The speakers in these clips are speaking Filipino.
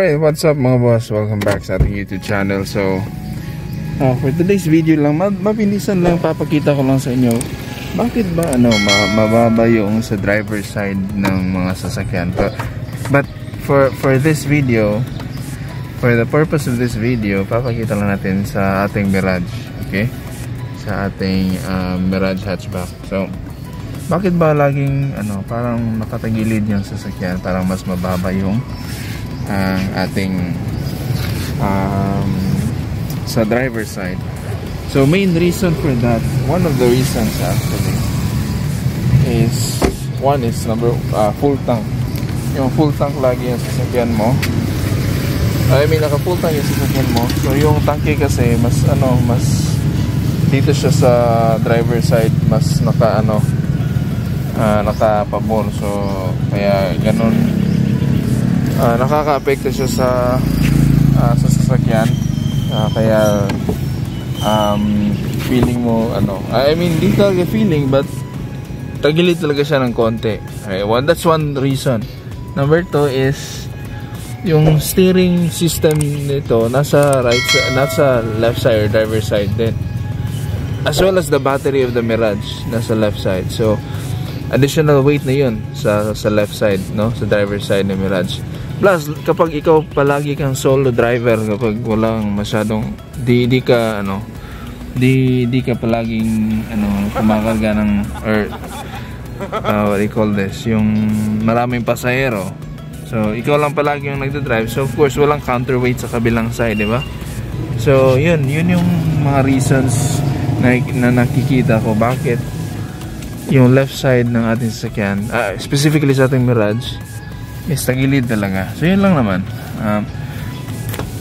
Alright, what's up mga boss? Welcome back sa ating YouTube channel. So, for today's video lang, mapinisan lang, papakita ko lang sa inyo bakit ba mababa yung sa driver's side ng mga sasakyan. But for this video, for the purpose of this video, papakita lang natin sa ating Mirage, okay? Sa ating Mirage hatchback. So, bakit ba laging parang nakatagilid yung sasakyan, parang mas mababa yung ating sa driver's side? So main reason for that, one of the reasons actually is, one is full tank. Yung full tank lagi yung sasakyan mo, I mean naka full tank yung sasakyan mo. So yung tanke kasi mas dito siya sa driver's side, mas nakapabor. So kaya ganun, nakaka-apekto siya sa sasakyan. Kaya feeling mo I mean di talaga feeling, but tagilid talaga siya ng konti. Okay, that's one reason. Number 2 is yung steering system nito nasa left side or driver's side din, as well as the battery of the Mirage nasa left side. So additional weight na yun sa left side, no, sa driver's side ng Mirage. Plus kapag ikaw palagi kang solo driver, kapag walang masyadong di ka palaging kumakarga ng, or what do you call this, yung maraming pasahero, so ikaw lang palagi yung nagdadrive, so of course walang counterweight sa kabilang side, di ba? So yun yung mga reasons na nakikita ko bakit yung left side ng ating sasakyan, specifically sa ating Mirage, is tagilid talaga. So yun lang naman.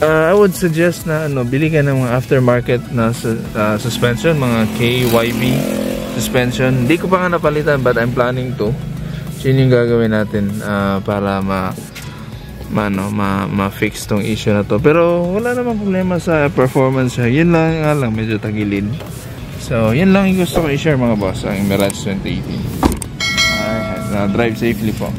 I would suggest na bili ka ng mga aftermarket na suspension, mga KYB suspension. Hindi ko pa nga napalitan, but I'm planning to. So yun yung gagawin natin para ma-fix tong issue na to. Pero wala namang problema sa performance. Yun lang nga lang, medyo tagilid. So yun lang yung gusto ko i-share mga boss, ang Mirage 2018. Alright, drive safely po.